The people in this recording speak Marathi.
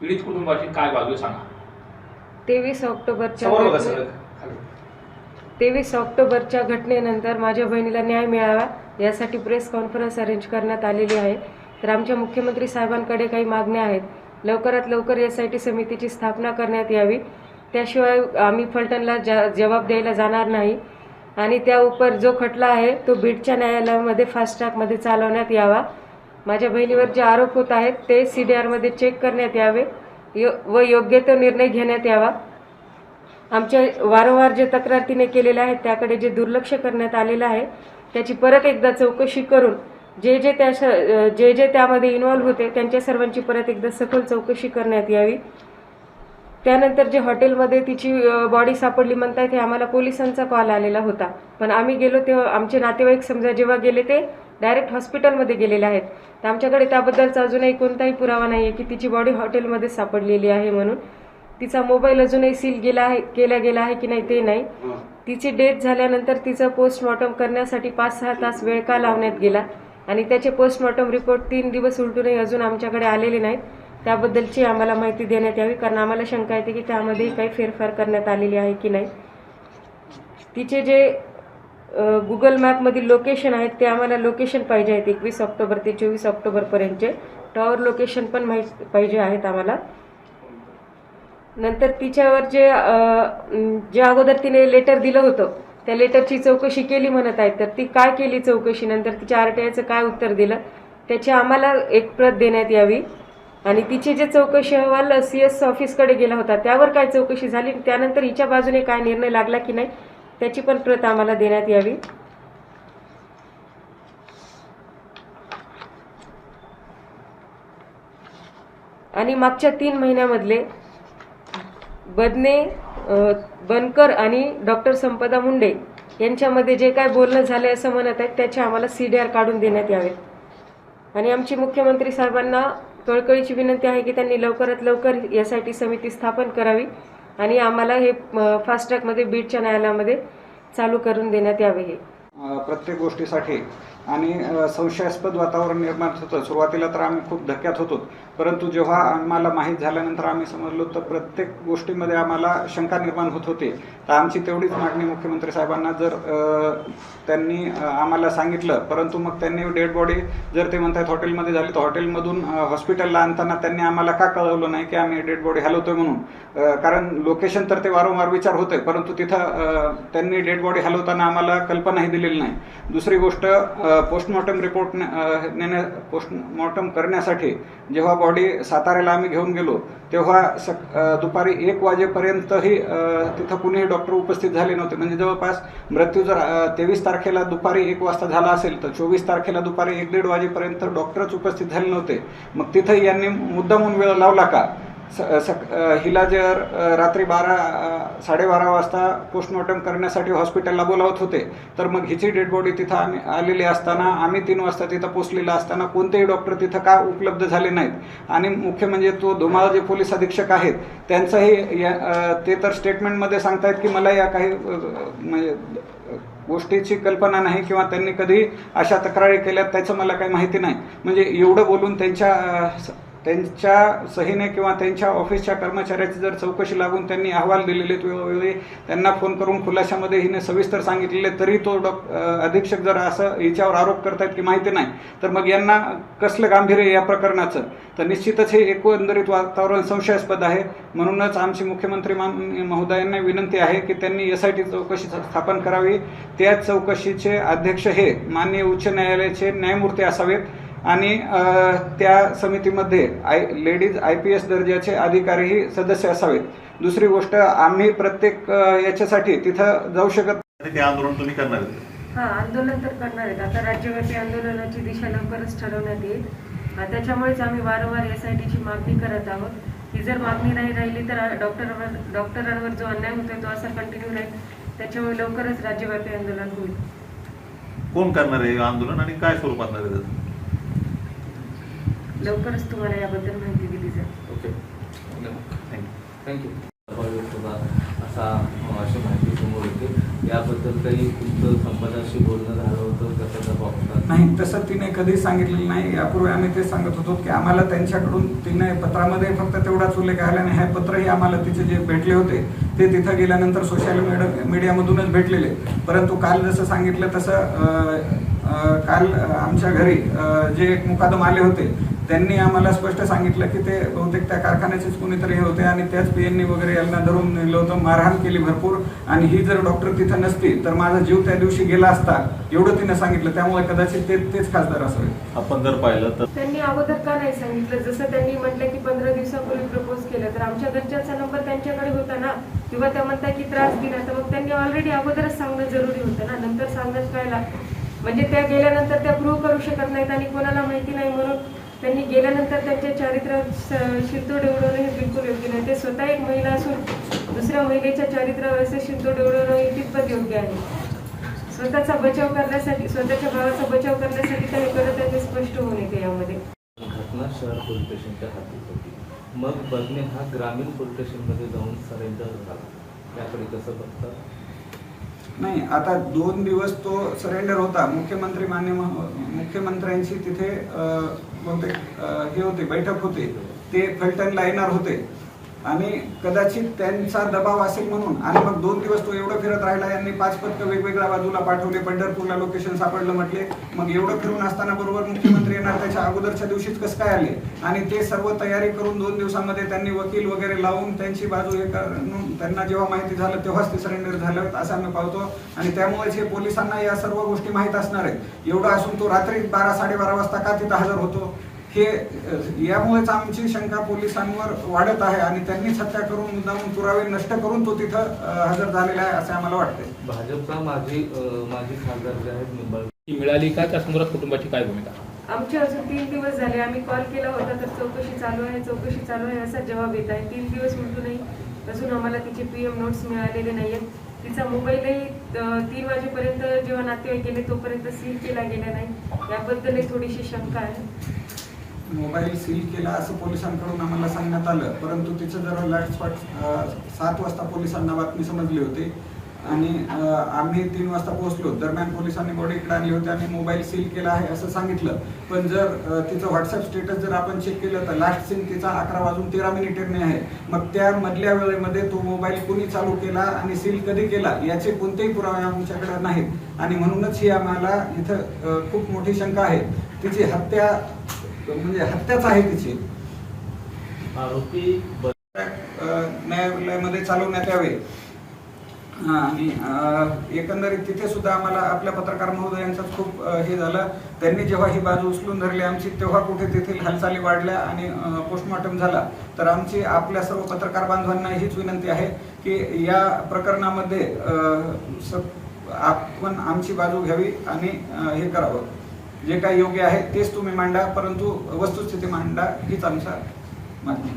पीडित कुटुंबाची काय बाजू सांगा. 23 ऑक्टोबरच्या घटनेनंतर माझ्या बहिणीला न्याय मिळावा यासाठी प्रेस कॉन्फरन्स अरेंज करण्यात आलेली आहे. तर आमच्या मुख्यमंत्री साहेबांकडे काही मागण्या आहेत. लवकरात लवकर SIT समितीची स्थापना करण्यात यावी. त्याशिवाय आम्ही फलटणला जबाब द्यायला जाणार नाही. आणि त्या जो खटला आहे तो बीडच्या न्यायालयामध्ये फास्ट ट्रॅकमध्ये चालवण्यात यावा. माझ्या बहिणीवर जे आरोप होत आहेत ते CDRमध्ये चेक करण्यात यावे व योग्य तो निर्णय घेण्यात यावा. आमच्या वारंवार जे तक्रार तिने केलेल्या आहेत त्याकडे जे दुर्लक्ष करण्यात आलेलं आहे त्याची परत एकदा चौकशी करून जे जे त्यामध्ये इन्व्हॉल्व होते त्यांच्या सर्वांची परत एकदा सखोल चौकशी करण्यात यावी. त्यानंतर जे हॉटेलमध्ये तिची बॉडी सापडली म्हणतायत हे आम्हाला पोलिसांचा कॉल आलेला होता. पण आम्ही गेलो तेव्हा आमचे नातेवाईक समजा जेव्हा गेले ते डायरेक्ट हॉस्पिटलमध्ये गेलेले आहेत. तर आमच्याकडे त्याबद्दलचा अजूनही कोणताही पुरावा नाही आहे की तिची बॉडी हॉटेलमध्ये सापडलेली आहे म्हणून. तिचा मोबाईल अजूनही सील केला गेला आहे की नाही ते नाही. तिची डेथ झाल्यानंतर तिचं पोस्टमॉर्टम करण्यासाठी 5-6 तास वेळ का लावण्यात गेला आणि त्याचे पोस्टमॉर्टम रिपोर्ट 3 दिवस उलटूनही अजून आमच्याकडे आलेले नाहीत. त्याबद्दलची आम्हाला माहिती देण्यात यावी कारण आम्हाला शंका येते की त्यामध्ये काही फेरफार करण्यात आलेली आहे की नाही. तिचे जे गुगल मॅपमधील लोकेशन आहेत ते आम्हाला लोकेशन पाहिजे आहेत 21 ऑक्टोबर ते 24 ऑक्टोबरपर्यंतचे टॉवर लोकेशन पण पाहिजे आहेत आम्हाला. नंतर तिच्यावर जे अगोदर तिने लेटर दिलं होतं त्या लेटरची चौकशी केली म्हणत आहेत. तर ती काय केली चौकशी नंतर तिच्या RTIचं काय उत्तर दिलं त्याची आम्हाला एक प्रत देण्यात यावी. आणि तिचे जे चौकशी अहवाल CS ऑफिसकडे गेला होता त्यावर काय चौकशी झाली त्यानंतर हिच्या बाजूने काय निर्णय लागला की नाही त्याची पण प्रत आम्हाला देण्यात यावी. आणि मागच्या 3 महिन्यामधले बनकर आणि डॉक्टर संपदा मुंडे यांच्यामध्ये जे काय बोलणं झालं असं म्हणत आहेत त्याचे आम्हाला CDR काढून देण्यात यावेत. आणि आमची मुख्यमंत्री साहेबांना कळकळीची विनंती आहे की त्यांनी लवकरात लवकर SIT समिती स्थापन करावी आणि आम्हाला हे फास्ट ट्रॅकमध्ये बीडच्या न्यायालयामध्ये चालू करून देण्यात यावे. हे प्रत्येक गोष्टीसाठी आणि संशयास्पद वातावरण निर्माण होतं. सुरुवातीला तर आम्ही खूप धक्क्यात होतो, परंतु जेव्हा आम्हाला माहीत झाल्यानंतर आम्ही समजलो तर प्रत्येक गोष्टीमध्ये आम्हाला शंका निर्माण होत होती. तर आमची तेवढीच मागणी मुख्यमंत्री साहेबांना जर त्यांनी आम्हाला सांगितलं, परंतु मग त्यांनी डेड बॉडी जर ते म्हणतात हॉटेलमध्ये झाली तर हॉटेलमधून हॉस्पिटलला आणताना त्यांनी आम्हाला का कळवलं नाही की आम्ही डेड बॉडी हलवतोय म्हणून. कारण लोकेशन तर ते वारंवार विचार होते, परंतु तिथं त्यांनी डेड बॉडी हलवताना आम्हाला कल्पनाही दिलेली नाही. दुसरी गोष्ट पोस्टमॉर्टम रिपोर्ट पोस्टमॉर्टम करण्यासाठी जेव्हा बॉडी साताऱ्याला आम्ही घेऊन गेलो तेव्हा दुपारी 1 वाजेपर्यंतही तिथं कुणीही डॉक्टर उपस्थित झाले नव्हते. म्हणजे जवळपास मृत्यू जर 23 तारखेला दुपारी 1 वाजता झाला असेल तर 24 तारखेला दुपारी 1-1.5 वाजेपर्यंत डॉक्टरच उपस्थित झाले नव्हते. मग तिथं यांनी मुद्दामून वेळ लावला का? हिला जर रात्री 12-12:30 वाजता पोस्टमॉर्टम करण्यासाठी हॉस्पिटलला बोलावत होते तर मग हिची डेड बॉडी तिथं आम्ही आलेली असताना आम्ही 3 वाजता तिथं पोचलेला असताना कोणतेही डॉक्टर तिथं का उपलब्ध झाले नाहीत. आणि मुख्य म्हणजे तो धुमाळ जे पोलीस अधीक्षक आहेत त्यांचंही ते तर स्टेटमेंटमध्ये सांगतायत की मला या काही म्हणजे गोष्टीची कल्पना नाही किंवा त्यांनी कधी अशा तक्रारी केल्यात त्याचं मला काही माहिती नाही. म्हणजे एवढं बोलून त्यांच्या सहीने किंवा त्यांच्या ऑफिसच्या कर्मचाऱ्याची जर चौकशी लागून त्यांनी अहवाल दिलेले वेळोवेळी त्यांना फोन करून खुलाशामध्ये हिने सविस्तर सांगितलेले तरी तो अधीक्षक जर असं हिच्यावर आरोप करतायत की माहिती नाही तर मग यांना कसलं गांभीर्य या प्रकरणाचं. तर निश्चितच हे एकंदरीत वातावरण संशयास्पद आहे. म्हणूनच आमची मुख्यमंत्री महोदयांना विनंती आहे की त्यांनी SIT चौकशी स्थापन करावी. त्या चौकशीचे अध्यक्ष हे माननीय उच्च न्यायालयाचे न्यायमूर्ती असावेत आणि त्या समितीमध्ये लेडीज IPS दर्जाचे अधिकारीही सदस्य असावेत. दुसरी गोष्ट आम्ही प्रत्येक याच्यासाठी तिथं जाऊ शकत ते आंदोलन तुम्ही करणार आहेत? आंदोलन तर करणार आहेत. आता राज्यव्यापी आंदोलनाची दिशा लवकरच ठरवण्यात येईल. त्याच्यामुळेच आम्ही वारंवार SITची मागणी करत आहोत. ही जर मागणी नाही राहिली तर डॉक्टरांवर जो अन्याय होतोय तो असा कंटिन्यू राहील. त्याच्यामुळे लवकरच राज्यव्यापी आंदोलन होईल. कोण करणार आहे आंदोलन आणि काय स्वरूपात आहे? लवकरच तुम्हाला याबद्दल माहिती दिली जाईल. Okay, thank you. अशी माहिती समोर येते. याबद्दल काही तुमचं संपदाशी बोलणं झालं होतं, कशाचा बॉक्स नाही, तसं तिने कधीच सांगितलेलं नाही. यापूर्वी आम्ही ते सांगत होतो की आम्हाला त्यांच्याकडून तिने पत्रामध्ये फक्त तेवढाच उल्लेख आला आणि हे पत्रही आम्हाला तिचे जे भेटले होते ते तिथं गेल्यानंतर सोशल मीडियामधूनच भेटलेले. परंतु काल जसं सांगितलं तसं काल आमच्या घरी जे एक मुकादम आले होते त्यांनी आम्हाला स्पष्ट सांगितलं की ते बहुतेक त्या कारखान्याचेच कोणीतरी हे होते आणि त्याच पीएननी वगैरे यांना धरून नेलं होतं, मारहाण केली भरपूर. आणि ही जर डॉक्टर तिथं नसती तर माझा जीव त्या दिवशी गेला असता, एवढं तिनं सांगितलं. त्यामुळे कदाचित तेच खासदार असावे. आपण जर पाहिलं तर त्यांनी अगोदर का नाही सांगितलं? जसं त्यांनी म्हटलं की 15 दिवसापूर्वी प्रपोज केलं, तर आमच्या घरच्यांचा नंबर त्यांच्याकडे होता ना, किंवा त्या म्हणतात की त्रास दिला, तर मग त्यांनी ऑलरेडी अगोदरच सांगणं जरुरी होतं ना. नंतर सांगणं काय म्हणजे त्या गेल्यानंतर त्या प्रूव्ह करू शकत नाहीत आणि कोणाला माहिती नाही, म्हणून त्यांनी गेल्यानंतर त्यांच्या चारित्र्यात शिरतोड उडवणं हे बिलकुल योग्य नाही. ते स्वतः एक महिला असून दुसऱ्या महिलेच्या चारित्र्यावर असे शिरतोड उडवणं हे कितपत योग्य आहे? स्वतःचा बचाव करण्यासाठी, स्वतःच्या भावाचा बचाव करण्यासाठी त्यांनी करत आहे, ते स्पष्ट होऊन येते यामध्ये. घटना शहर पोलीस स्टेशनच्या हाती होती, मग बदने हा ग्रामीण पोलीस स्टेशनमध्ये जाऊन सरेंडर झाला, त्याकडे कसं बघतात? नाही, आता 2 दिवस तो सरेंडर होता. मुख्यमंत्र्यांची तिथे बहुतेक हे होते, बैठक होते, ते फलटणला येणार होते आणि कदाचित त्यांचा दबाव असेल म्हणून. आणि मग 2 दिवस तो एवढं फिरत राहिला. यांनी 5 पथकं वेगवेगळ्या बाजूला पाठवले, पंढरपूरला लोकेशन सापडलं म्हटले. मग एवढं फिरून असताना बरोबर मुख्यमंत्री येणार त्याच्या अगोदरच्या दिवशीच कसं काय आले? आणि ते सर्व तयारी करून 2 दिवसामध्ये त्यांनी वकील वगैरे लावून त्यांची बाजू हे करून त्यांना जेव्हा माहिती झालं तेव्हाच ते सरेंडर झालं असं आम्ही पाहतो. आणि त्यामुळेच हे पोलिसांना या सर्व गोष्टी माहीत असणार आहेत. एवढं असून तो रात्री 12-12:30 वाजता का तिथं हजर होतो? हे यामुळेच आमची शंका पोलिसांवर वाढत आहे आणि त्यांनीच हत्या करून मुद्दामून पुरावे नष्ट करून तो तिथं हजर झालेला आहे असे आम्हाला वाटते. भाजपचा माजी खासदार जे आहेत निंबाळकर मिळाली का, त्या संदर्भात कुटुंबाची काय भूमिका? आमचे अजून 3 दिवस झाले, आम्ही कॉल केला होता तर चौकशी चालू आहे असा जवाब येत आहे. 3 दिवस उलटूनही अजून आम्हाला तिचे PM नोट्स मिळालेले नाही आहेत. तिचा मोबाईलही 3 वाजेपर्यंत जेव्हा नातेवाईक गेले तोपर्यंत सील केला गेला नाही. याबद्दलही थोडीशी शंका आहे. मोबाईल सील केला असं पोलिसांकडून आम्हाला सांगण्यात आलं, परंतु तिचं जरा लाईट स्पॉट 7 वाजता पोलिसांना बातमी समजली होती आणि आम्ही 3 वाजता पोहोचलो. दरम्यान पोलिसांनी बॉडी इकडे आणली होती आणि मोबाईल सील केला आहे असं सांगितलं. पण जर तिचं व्हॉट्सअप स्टेटस जर आपण चेक केलं तर लास्ट सीन तिचा 11:13 आहे. मग त्या मधल्या वेळेमध्ये तो मोबाईल कुणी चालू केला आणि सील कधी केला याचे कोणतेही पुरावे आमच्याकडे नाहीत. आणि म्हणूनच ही आम्हाला इथं खूप मोठी शंका आहे. तिची हत्या म्हणजे हत्याच आहे तिची. आरोपी न्यायालयामध्ये चालवण्यात यावे. आणि एकंदरीत तिथे सुद्धा आम्हाला आपल्या पत्रकार महोदयांचाच खूप हे झालं. त्यांनी जेव्हा ही बाजू उचलून धरली आमची तेव्हा कुठे तेथील हालचाली वाढल्या आणि पोस्टमॉर्टम झाला. तर आमची आपल्या सर्व पत्रकार बांधवांना हीच विनंती आहे की या प्रकरणामध्ये आपण आमची बाजू घ्यावी आणि हे करावं. जे काही योग्य आहे तेच तुम्ही मांडा, परंतु वस्तुस्थिती मांडा हीच आमचा मागणी.